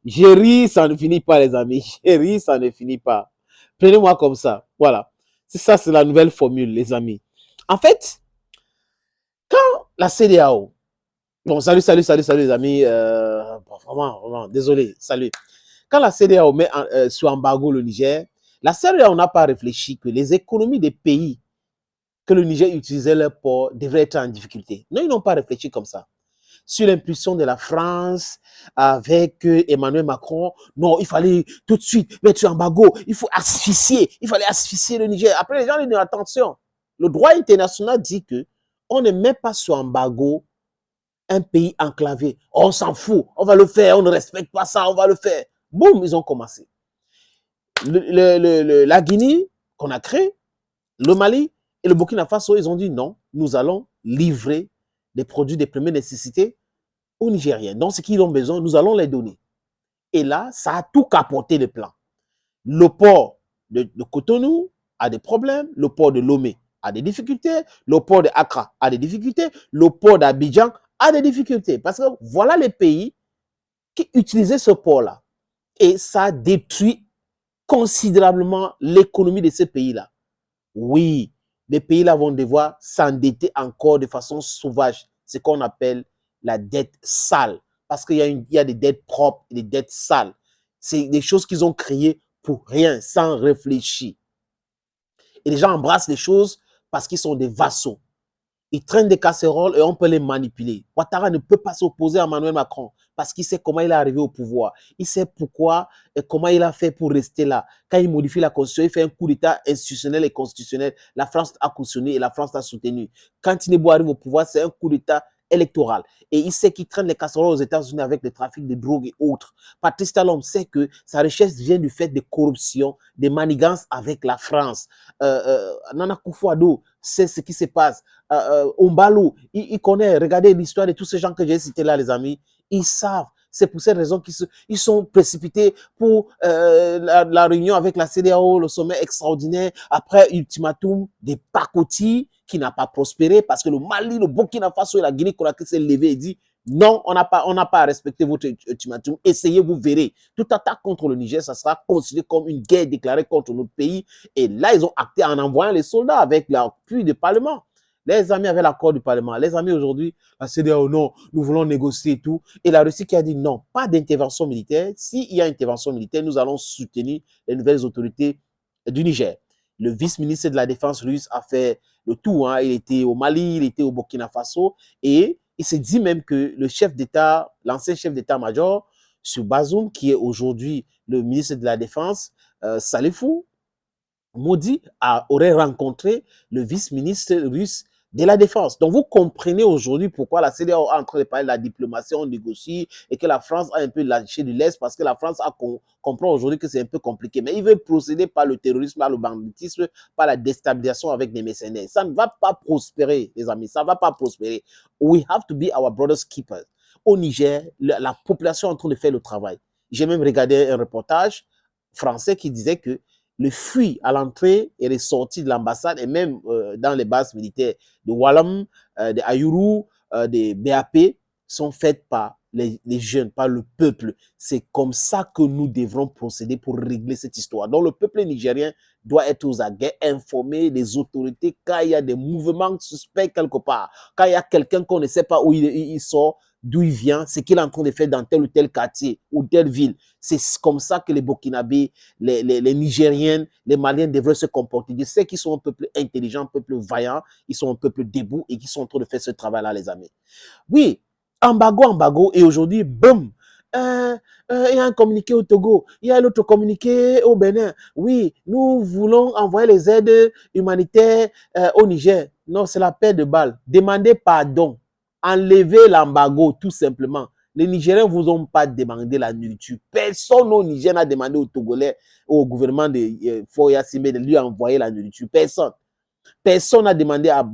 J'ai ri, ça ne finit pas, les amis. J'ai ri, ça ne finit pas. Prenez-moi comme ça. Voilà. C'est ça, c'est la nouvelle formule, les amis. En fait, quand la CEDEAO, bon, salut, les amis. Bon, vraiment, désolé, salut. Quand la CEDEAO met sous embargo le Niger, la CEDEAO n'a pas réfléchi que les économies des pays que le Niger utilisait leur port devraient être en difficulté. Non, ils n'ont pas réfléchi comme ça. Sur l'impulsion de la France avec Emmanuel Macron, non, il fallait tout de suite mettre sur embargo, il fallait asphyxier le Niger. Après, les gens disent attention, le droit international dit que on ne met pas sur embargo un pays enclavé. On s'en fout, on va le faire, on ne respecte pas ça, on va le faire. Boum, ils ont commencé. La Guinée qu'on a créée, le Mali et le Burkina Faso, ils ont dit non, nous allons livrer des produits de première nécessité aux Nigériens. Donc, ce qu'ils ont besoin, nous allons les donner. Et là, ça a tout capoté le plan. Le port de Cotonou a des problèmes, le port de Lomé a des difficultés, le port de Accra a des difficultés, le port d'Abidjan a des difficultés. Parce que voilà les pays qui utilisaient ce port-là. Et ça détruit considérablement l'économie de ces pays-là. Oui, les pays-là vont devoir s'endetter encore de façon sauvage. Ce qu'on appelle la dette sale. Parce qu'il y a des dettes propres et des dettes sales. C'est des choses qu'ils ont créées pour rien, sans réfléchir. Et les gens embrassent les choses parce qu'ils sont des vassaux. Ils traînent des casseroles et on peut les manipuler. Ouattara ne peut pas s'opposer à Emmanuel Macron parce qu'il sait comment il est arrivé au pouvoir. Il sait pourquoi et comment il a fait pour rester là. Quand il modifie la constitution, il fait un coup d'État institutionnel et constitutionnel. La France a cautionné et la France a soutenu. Quand Tinubu arrive au pouvoir, c'est un coup d'État électoral. Et il sait qu'il traîne les casseroles aux États-Unis avec le trafic de drogue et autres. Patrice Talon sait que sa richesse vient du fait de corruption, des manigances avec la France. Nana Akufo-Addo sait ce qui se passe. Ombalo, il connaît, regardez l'histoire de tous ces gens que j'ai cités là, les amis, ils savent. C'est pour cette raison qu'ils sont précipités pour la réunion avec la CEDEAO, le sommet extraordinaire, après ultimatum des pacotis qui n'a pas prospéré parce que le Mali, le Burkina Faso et la Guinée-Conakry s'est levé et dit non, on n'a pas à respecter votre ultimatum. Essayez, vous verrez. Toute attaque contre le Niger, ça sera considéré comme une guerre déclarée contre notre pays. Et là, ils ont acté en envoyant les soldats avec l'appui du Parlement. Les amis avaient l'accord du Parlement. Les amis, aujourd'hui, la CEDEAO, non, nous voulons négocier et tout. Et la Russie qui a dit non, pas d'intervention militaire. S'il y a intervention militaire, nous allons soutenir les nouvelles autorités du Niger. Le vice-ministre de la Défense russe a fait le tout. Hein. Il était au Mali, il était au Burkina Faso. Et il s'est dit même que le chef d'État, l'ancien chef d'État-major, sur Bazoum, qui est aujourd'hui le ministre de la Défense, Salifou Modi aurait rencontré le vice-ministre russe de la Défense. Donc, vous comprenez aujourd'hui pourquoi la CEDEAO est en train de parler de la diplomatie, on négocie et que la France a un peu lâché de l'Est parce que la France comprend aujourd'hui que c'est un peu compliqué. Mais il veut procéder par le terrorisme, par le banditisme, par la déstabilisation avec des mercenaires. Ça ne va pas prospérer, les amis. Ça ne va pas prospérer. We have to be our brother's keepers. Au Niger, la population est en train de faire le travail. J'ai même regardé un reportage français qui disait que le fuit à l'entrée et les sorties de l'ambassade et même dans les bases militaires de Wallam, de Ayuru, de BAP sont faites par les jeunes, par le peuple. C'est comme ça que nous devrons procéder pour régler cette histoire. Donc le peuple nigérien doit être aux aguets, informer les autorités quand il y a des mouvements suspects quelque part, quand il y a quelqu'un qu'on ne sait pas où il sort, d'où il vient, ce qu'il est en train de faire dans tel ou tel quartier ou telle ville. C'est comme ça que les Burkinabés, les Nigériens, les Maliens devraient se comporter. Je sais qu'ils sont un peuple intelligent, un peuple vaillant, ils sont un peuple debout et qui sont en train de faire ce travail-là, les amis. Oui, embargo, et aujourd'hui, boum, il y a un communiqué au Togo, il y a l'autre communiqué au Bénin. Oui, nous voulons envoyer les aides humanitaires au Niger. Non, c'est la paix de balles. Demandez pardon. Enlevez l'embargo, tout simplement. Les Nigériens ne vous ont pas demandé la nourriture. Personne au Niger n'a demandé aux Togolais, au gouvernement de Foya Sime de lui envoyer la nourriture. Personne. Personne n'a demandé à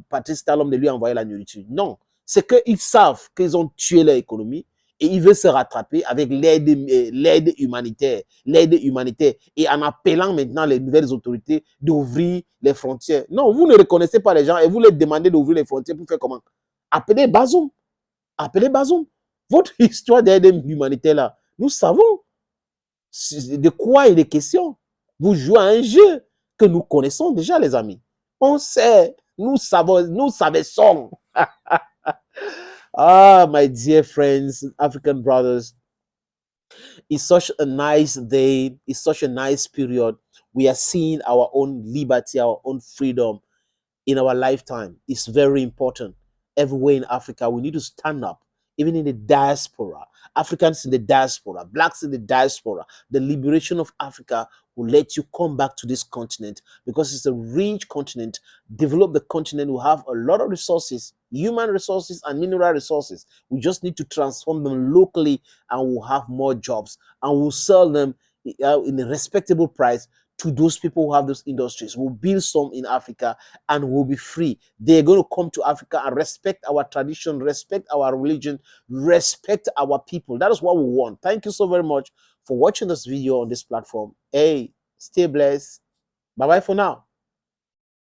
Patrice Talon de lui envoyer la nourriture. Non. C'est qu'ils savent qu'ils ont tué leur économie et ils veulent se rattraper avec l'aide humanitaire. L'aide humanitaire. Et en appelant maintenant les nouvelles autorités d'ouvrir les frontières. Non, vous ne reconnaissez pas les gens et vous les demandez d'ouvrir les frontières pour faire comment? Appelez Bazoum. Appelez Bazoum. Votre histoire derrière l'humanité-là, nous savons de quoi il est question. Vous jouez à un jeu que nous connaissons déjà, les amis. On sait, nous savons, nous savons. Ah, my dear friends, African brothers, it's such a nice day. It's such a nice period. We are seeing our own liberty, our own freedom in our lifetime. It's very important. Everywhere in Africa, we need to stand up, even in the diaspora. Africans in the diaspora, blacks in the diaspora. The liberation of Africa will let you come back to this continent because it's a rich continent. Develop the continent will have a lot of resources, human resources and mineral resources. We just need to transform them locally and we'll have more jobs and we'll sell them in a respectable price to those people who have those industries. We'll build some in Africa and we'll be free. They're going to come to Africa and respect our tradition, respect our religion, respect our people. That is what we want. Thank you so very much for watching this video on this platform. Hey, stay blessed. Bye-bye for now.